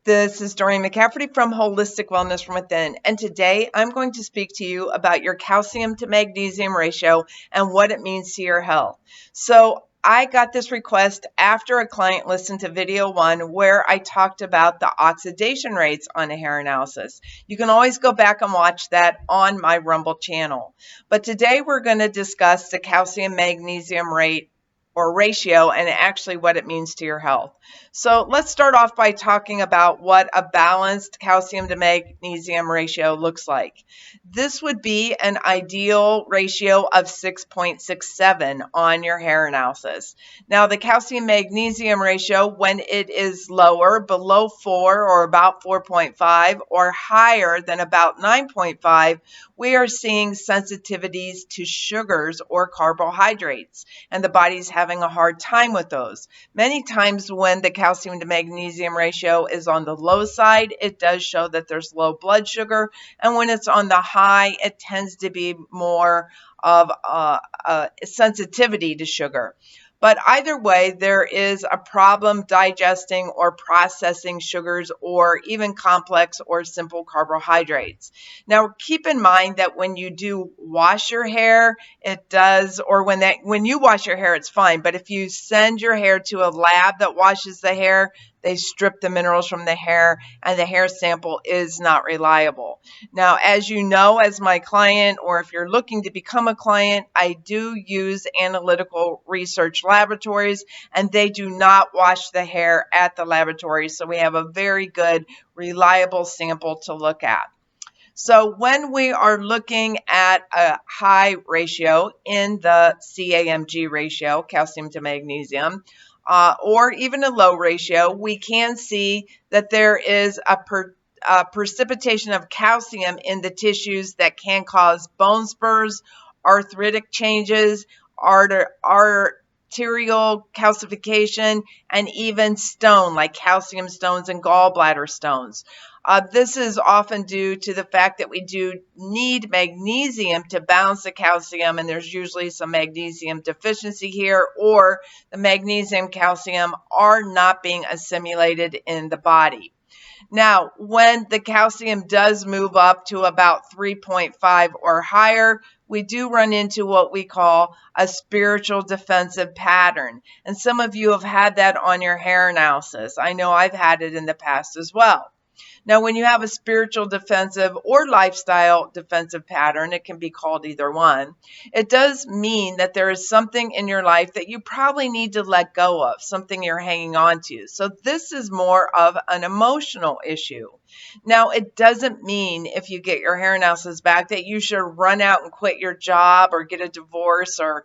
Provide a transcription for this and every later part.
This is Doreen McCafferty from Holistic Wellness from Within, and today I'm going to speak to you about your calcium to magnesium ratio and what it means to your health. So I got this request after a client listened to video 1 where I talked about the oxidation rates on a hair analysis. You can always go back and watch that on my Rumble channel. But today we're going to discuss the calcium magnesium rate or ratio and actually what it means to your health. So let's start off by talking about what a balanced calcium to magnesium ratio looks like. This would be an ideal ratio of 6.67 on your hair analysis. Now the calcium magnesium ratio, when it is lower, below 4 or about 4.5 or higher than about 9.5, we are seeing sensitivities to sugars or carbohydrates, and the body's having a hard time with those. Many times when the calcium to magnesium ratio is on the low side, it does show that there's low blood sugar, and when it's on the high, it tends to be more of a sensitivity to sugar. But either way, there is a problem digesting or processing sugars or even complex or simple carbohydrates. Now, keep in mind that when you do wash your hair, it does, or when you wash your hair, it's fine. But if you send your hair to a lab that washes the hair, they strip the minerals from the hair, and the hair sample is not reliable. Now, as you know, as my client, or if you're looking to become a client, I do use analytical research laboratories, and they do not wash the hair at the laboratory. So we have a very good, reliable sample to look at. So when we are looking at a high ratio in the CAMG ratio, calcium to magnesium, or even a low ratio, we can see that there is a precipitation of calcium in the tissues that can cause bone spurs, arthritic changes, arterial calcification, and even stone, like calcium stones and gallbladder stones. This is often due to the fact that we do need magnesium to balance the calcium, and there's usually some magnesium deficiency here, or the magnesium calcium are not being assimilated in the body. Now, when the calcium does move up to about 3.5 or higher, we do run into what we call a spiritual defensive pattern. And some of you have had that on your hair analysis. I know I've had it in the past as well. Now, when you have a spiritual defensive or lifestyle defensive pattern, it can be called either one, it does mean that there is something in your life that you probably need to let go of, something you're hanging on to. So this is more of an emotional issue. Now, it doesn't mean if you get your hair analysis back that you should run out and quit your job or get a divorce or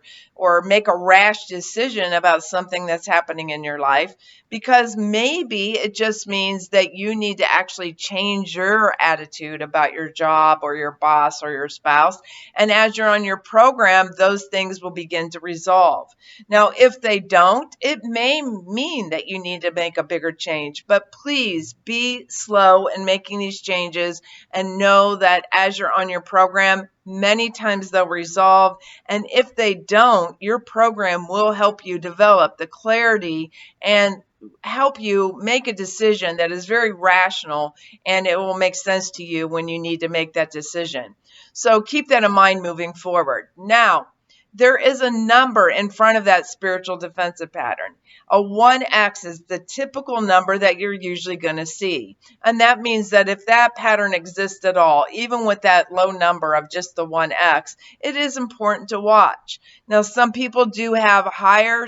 make a rash decision about something that's happening in your life, because maybe it just means that you need to actually change your attitude about your job or your boss or your spouse. And as you're on your program, those things will begin to resolve. Now, if they don't, it may mean that you need to make a bigger change, but please be slow in making these changes and know that as you're on your program, many times they'll resolve. And if they don't, your program will help you develop the clarity and help you make a decision that is very rational, and it will make sense to you when you need to make that decision. So keep that in mind moving forward. Now, there is a number in front of that spiritual defensive pattern. A 1x is the typical number that you're usually going to see. And that means that if that pattern exists at all, even with that low number of just the 1x, it is important to watch. Now, some people do have higher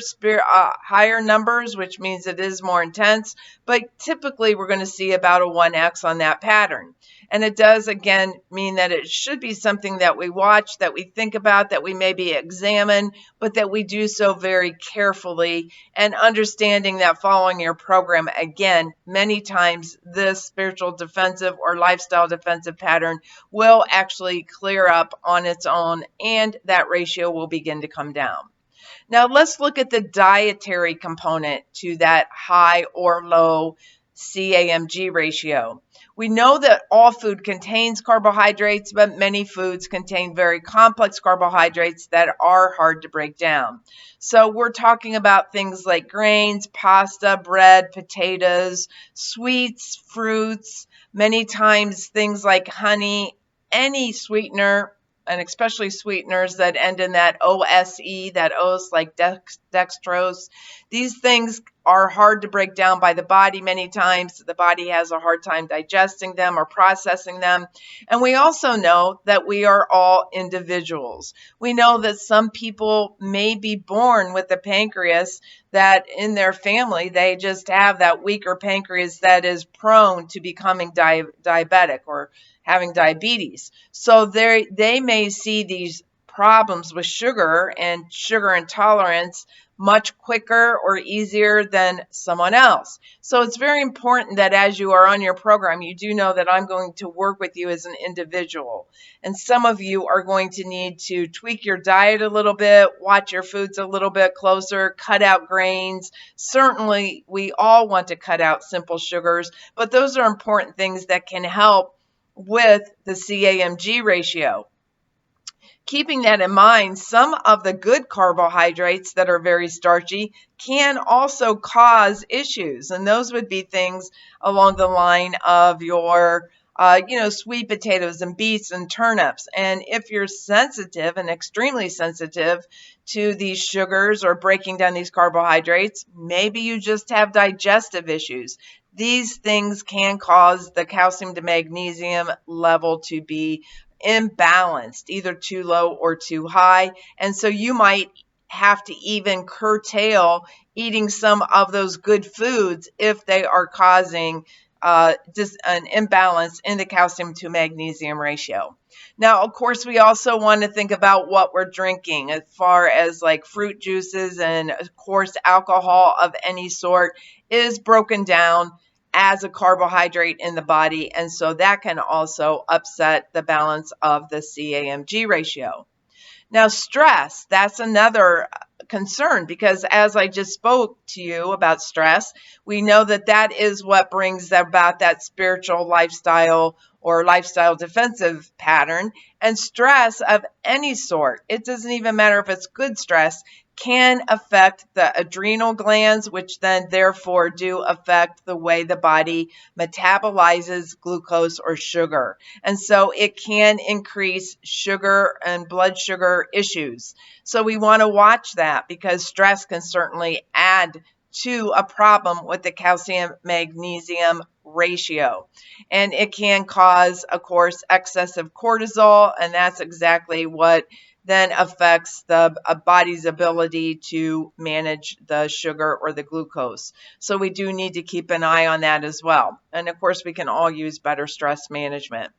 numbers, which means it is more intense, but typically we're going to see about a 1x on that pattern. And it does, again, mean that it should be something that we watch, that we think about, that we maybe examine, but that we do so very carefully, and understanding that following your program, again, many times this spiritual defensive or lifestyle defensive pattern will actually clear up on its own, and that ratio will begin to come down. Now, let's look at the dietary component to that high or low CAMG ratio. We know that all food contains carbohydrates, but many foods contain very complex carbohydrates that are hard to break down. So we're talking about things like grains, pasta, bread, potatoes, sweets, fruits, many times things like honey, any sweetener, and especially sweeteners that end in that OSE, that O's like dextrose. These things are hard to break down by the body many times. The body has a hard time digesting them or processing them. And we also know that we are all individuals. We know that some people may be born with a pancreas that in their family, they just have that weaker pancreas that is prone to becoming diabetic or having diabetes. So they may see these problems with sugar and sugar intolerance much quicker or easier than someone else. So it's very important that as you are on your program, you do know that I'm going to work with you as an individual. And some of you are going to need to tweak your diet a little bit, watch your foods a little bit closer, cut out grains. Certainly, we all want to cut out simple sugars, but those are important things that can help with the CAMG ratio. Keeping that in mind, some of the good carbohydrates that are very starchy can also cause issues. And those would be things along the line of your sweet potatoes and beets and turnips. And if you're sensitive and extremely sensitive to these sugars or breaking down these carbohydrates, maybe you just have digestive issues. These things can cause the calcium to magnesium level to be imbalanced, either too low or too high. And so you might have to even curtail eating some of those good foods if they are causing just an imbalance in the calcium to magnesium ratio. Now, of course, we also want to think about what we're drinking as far as like fruit juices, and of course, alcohol of any sort is broken down as a carbohydrate in the body, and so that can also upset the balance of the CAMG ratio. Now, stress, that's another concern, because as I just spoke to you about stress, we know that that is what brings about that spiritual lifestyle or lifestyle defensive pattern. And stress of any sort, it doesn't even matter if it's good stress, can affect the adrenal glands, which then therefore do affect the way the body metabolizes glucose or sugar. And so it can increase sugar and blood sugar issues. So we want to watch that, because stress can certainly add to a problem with the calcium magnesium ratio. And it can cause, of course, excessive cortisol, and that's exactly what then affects the body's ability to manage the sugar or the glucose. So we do need to keep an eye on that as well. And of course, we can all use better stress management.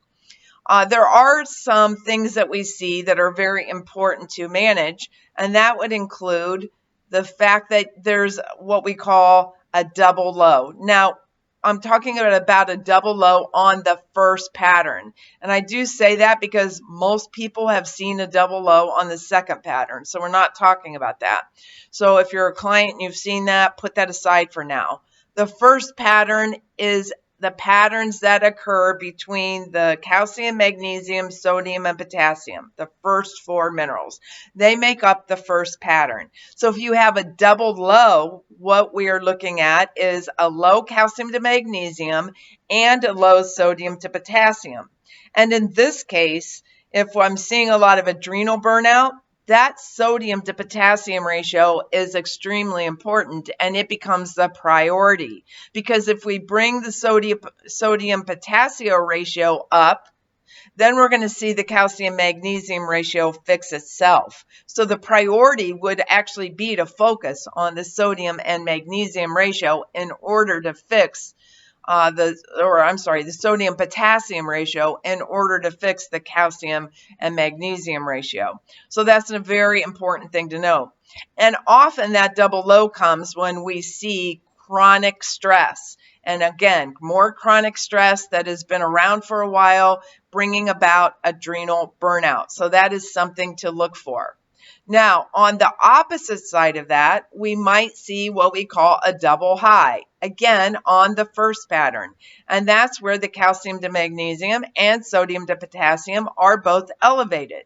There are some things that we see that are very important to manage, and that would include the fact that there's what we call a double low. Now, I'm talking about a double low on the first pattern. And I do say that because most people have seen a double low on the second pattern. So we're not talking about that. So if you're a client and you've seen that, put that aside for now. The first pattern is the patterns that occur between the calcium, magnesium, sodium, and potassium, the first four minerals. They make up the first pattern. So if you have a double low, what we are looking at is a low calcium to magnesium and a low sodium to potassium. And in this case, if I'm seeing a lot of adrenal burnout, that sodium to potassium ratio is extremely important, and it becomes the priority, because if we bring the sodium potassium ratio up, then we're going to see the calcium magnesium ratio fix itself. So the priority would actually be to focus on the sodium and magnesium ratio in order to fix the sodium potassium ratio in order to fix the calcium and magnesium ratio. So that's a very important thing to know. And often that double low comes when we see chronic stress. And again, more chronic stress that has been around for a while, bringing about adrenal burnout. So that is something to look for. Now, on the opposite side of that, we might see what we call a double high, again, on the first pattern. And that's where the calcium to magnesium and sodium to potassium are both elevated.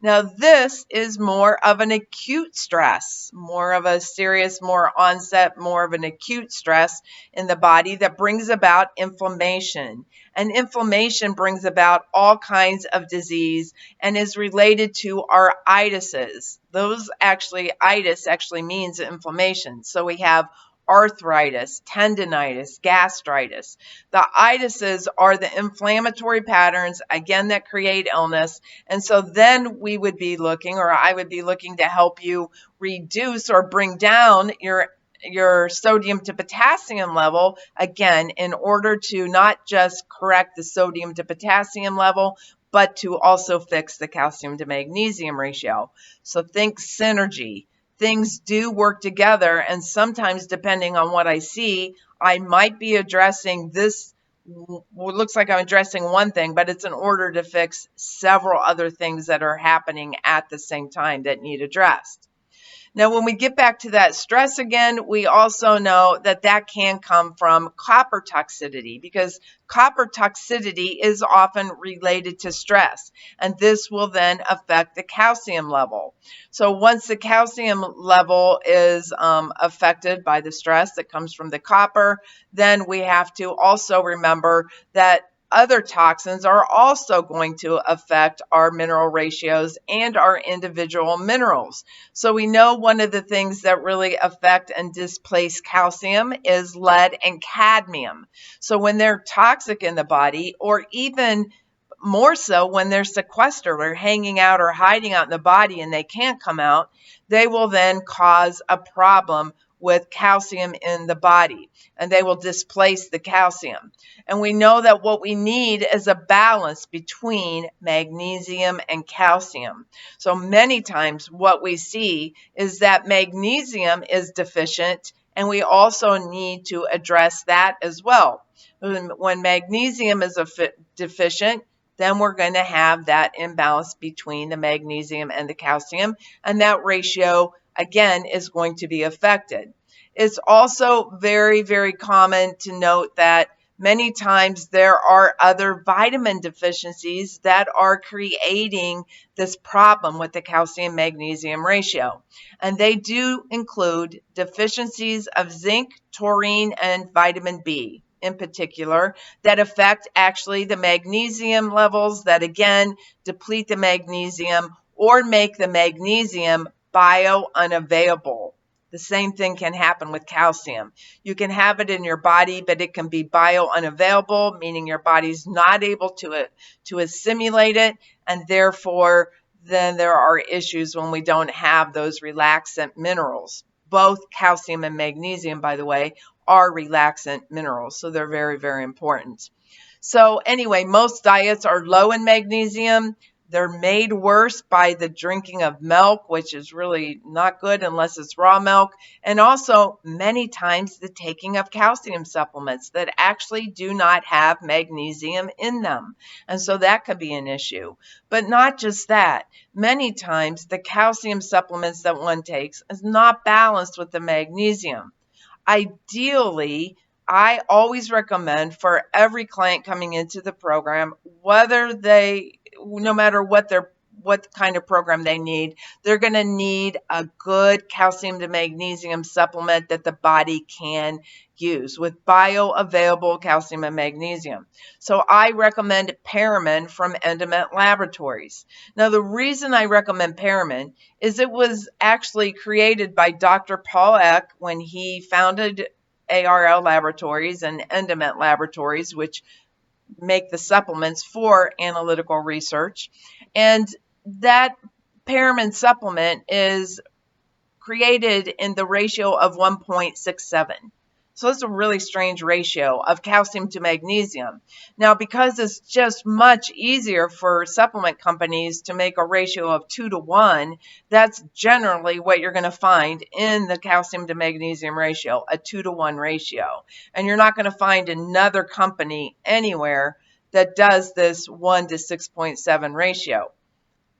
Now, this is more of an acute stress, more of a serious, more onset, more of an acute stress in the body that brings about inflammation. And inflammation brings about all kinds of disease and is related to our itises. Itis actually means inflammation. So we have arthritis, tendinitis, gastritis. The itises are the inflammatory patterns, again, that create illness. And so then we would be looking, or I would be looking to help you reduce or bring down your sodium to potassium level, again, in order to not just correct the sodium to potassium level, but to also fix the calcium to magnesium ratio. So think synergy. Things do work together, and sometimes, depending on what I see, I might be addressing this. Looks like I'm addressing one thing, but it's in order to fix several other things that are happening at the same time that need addressed. Now, when we get back to that stress again, we also know that that can come from copper toxicity, because copper toxicity is often related to stress, and this will then affect the calcium level. So once the calcium level is affected by the stress that comes from the copper, then we have to also remember that other toxins are also going to affect our mineral ratios and our individual minerals. So we know one of the things that really affect and displace calcium is lead and cadmium. So when they're toxic in the body, or even more so when they're sequestered or hanging out or hiding out in the body and they can't come out, they will then cause a problem with calcium in the body, and they will displace the calcium. And we know that what we need is a balance between magnesium and calcium. So many times what we see is that magnesium is deficient, and we also need to address that as well. When magnesium is deficient, then we're going to have that imbalance between the magnesium and the calcium, and that ratio, again, is going to be affected. It's also very, very common to note that many times there are other vitamin deficiencies that are creating this problem with the calcium-magnesium ratio. And they do include deficiencies of zinc, taurine, and vitamin B in particular, that affect actually the magnesium levels, that again deplete the magnesium or make the magnesium biounavailable. The same thing can happen with calcium. You can have it in your body, but it can be biounavailable, meaning your body's not able to assimilate it, and therefore then there are issues when we don't have those relaxant minerals. Both calcium and magnesium, by the way, are relaxant minerals, so they're very, very important. So anyway, most diets are low in magnesium. They're made worse by the drinking of milk, which is really not good unless it's raw milk, and also many times the taking of calcium supplements that actually do not have magnesium in them. And so that could be an issue. But not just that. Many times the calcium supplements that one takes is not balanced with the magnesium. Ideally, I always recommend for every client coming into the program, no matter what kind of program they need, they're going to need a good calcium to magnesium supplement that the body can use with bioavailable calcium and magnesium. So I recommend Paramin from Endement Laboratories. Now, the reason I recommend Paramin is it was actually created by Dr. Paul Eck when he founded ARL Laboratories and Endement Laboratories, which make the supplements for analytical research. And that Paramin supplement is created in the ratio of 1.67. So it's a really strange ratio of calcium to magnesium. Now, because it's just much easier for supplement companies to make a ratio of 2 to 1, that's generally what you're going to find in the calcium to magnesium ratio, a 2 to 1 ratio. And you're not going to find another company anywhere that does this 1 to 6.7 ratio.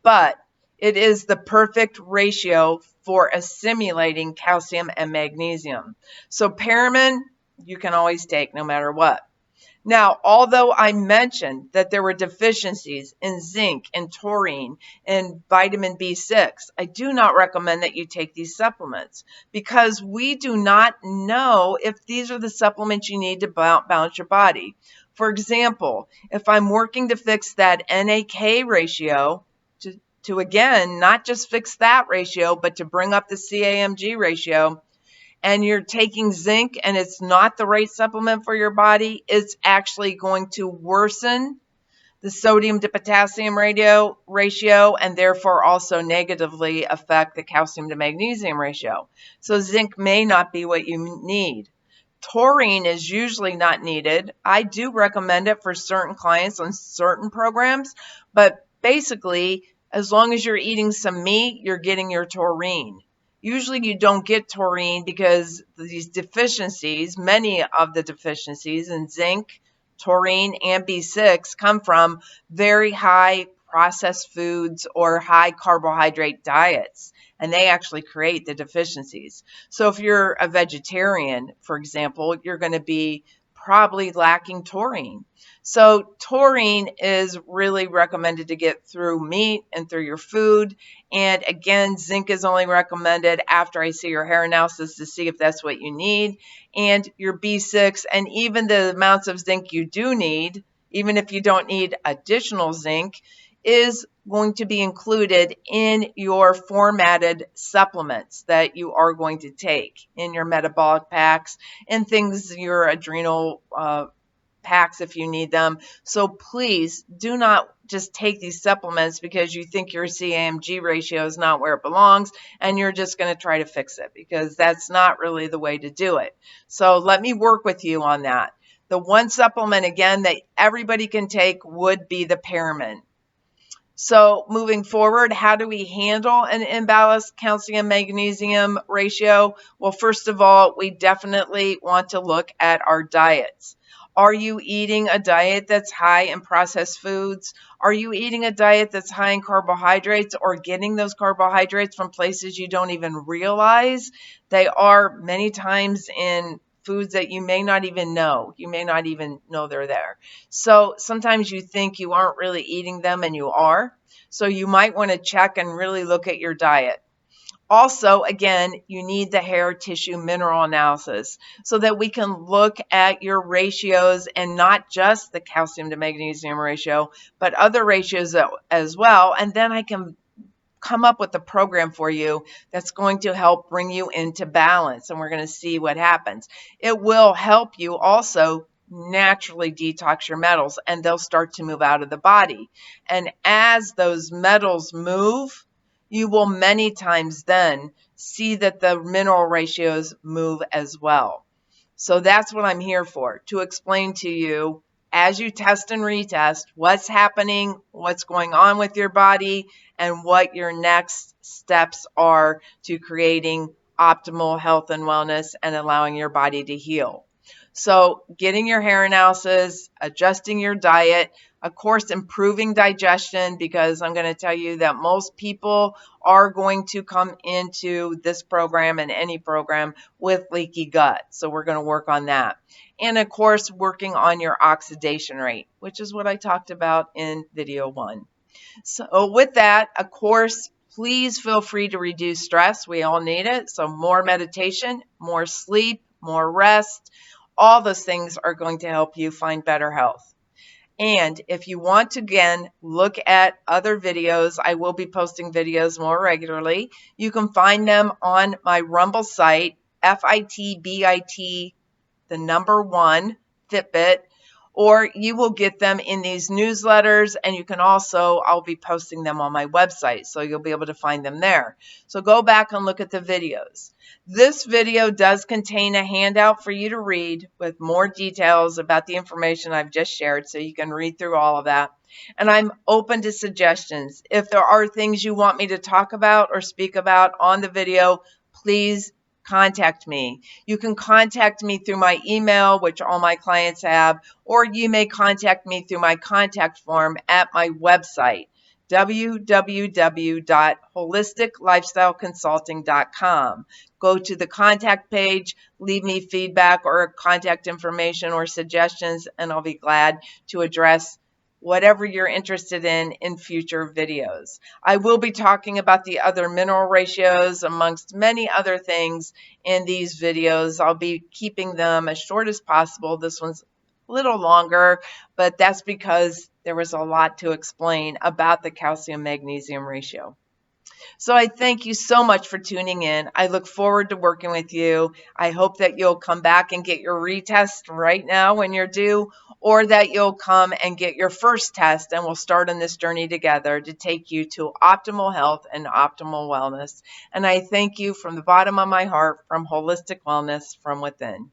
But It is the perfect ratio for assimilating calcium and magnesium. So Paramin, you can always take no matter what. Now, although I mentioned that there were deficiencies in zinc and taurine and vitamin B6, I do not recommend that you take these supplements because we do not know if these are the supplements you need to balance your body. For example, if I'm working to fix that NAK ratio, to again, not just fix that ratio, but to bring up the CAMG ratio, and you're taking zinc and it's not the right supplement for your body, it's actually going to worsen the sodium to potassium ratio and therefore also negatively affect the calcium to magnesium ratio. So zinc may not be what you need. Taurine is usually not needed. I do recommend it for certain clients on certain programs, but basically, as long as you're eating some meat, you're getting your taurine. Usually you don't get taurine because these deficiencies, many of the deficiencies in zinc, taurine, and B6 come from very high processed foods or high carbohydrate diets, and they actually create the deficiencies. So if you're a vegetarian, for example, you're going to be probably lacking taurine. So taurine is really recommended to get through meat and through your food. And again, zinc is only recommended after I see your hair analysis to see if that's what you need. And your B6 and even the amounts of zinc you do need, even if you don't need additional zinc, is going to be included in your formatted supplements that you are going to take in your metabolic packs and things, your adrenal packs if you need them. So please do not just take these supplements because you think your CAMG ratio is not where it belongs and you're just going to try to fix it, because that's not really the way to do it. So let me work with you on that. The one supplement, again, that everybody can take would be the Paramin. So moving forward, how do we handle an imbalanced calcium-magnesium ratio? Well, first of all, we definitely want to look at our diets. Are you eating a diet that's high in processed foods? Are you eating a diet that's high in carbohydrates or getting those carbohydrates from places you don't even realize? They are many times in foods that you may not even know. You may not even know they're there. So sometimes you think you aren't really eating them and you are. So you might want to check and really look at your diet. Also, again, you need the hair tissue mineral analysis so that we can look at your ratios and not just the calcium to magnesium ratio, but other ratios as well. And then I can come up with a program for you that's going to help bring you into balance, and we're going to see what happens. It will help you also naturally detox your metals, and they'll start to move out of the body. And as those metals move, you will many times then see that the mineral ratios move as well. So that's what I'm here for, to explain to you as you test and retest what's happening, what's going on with your body, and what your next steps are to creating optimal health and wellness and allowing your body to heal. So getting your hair analysis, adjusting your diet, of course, improving digestion, because I'm going to tell you that most people are going to come into this program and any program with leaky gut. So we're going to work on that. And of course, working on your oxidation rate, which is what I talked about in video 1. So with that, of course, please feel free to reduce stress. We all need it. So more meditation, more sleep, more rest, all those things are going to help you find better health. And if you want to, again, look at other videos, I will be posting videos more regularly. You can find them on my Rumble site, FITBIT, the number 1, Fitbit, or you will get them in these newsletters, and you can also, I'll be posting them on my website, so you'll be able to find them there. So go back and look at the videos. This video does contain a handout for you to read with more details about the information I've just shared, so you can read through all of that. And I'm open to suggestions. If there are things you want me to talk about or speak about on the video, please contact me. You can contact me through my email, which all my clients have, or you may contact me through my contact form at my website, www.holisticlifestyleconsulting.com. Go to the contact page, leave me feedback or contact information or suggestions, and I'll be glad to address whatever you're interested in future videos. I will be talking about the other mineral ratios amongst many other things in these videos. I'll be keeping them as short as possible. This one's a little longer, but that's because there was a lot to explain about the calcium-magnesium ratio. So I thank you so much for tuning in. I look forward to working with you. I hope that you'll come back and get your retest right now when you're due, or that you'll come and get your first test, and we'll start on this journey together to take you to optimal health and optimal wellness. And I thank you from the bottom of my heart, from Holistic Wellness from Within.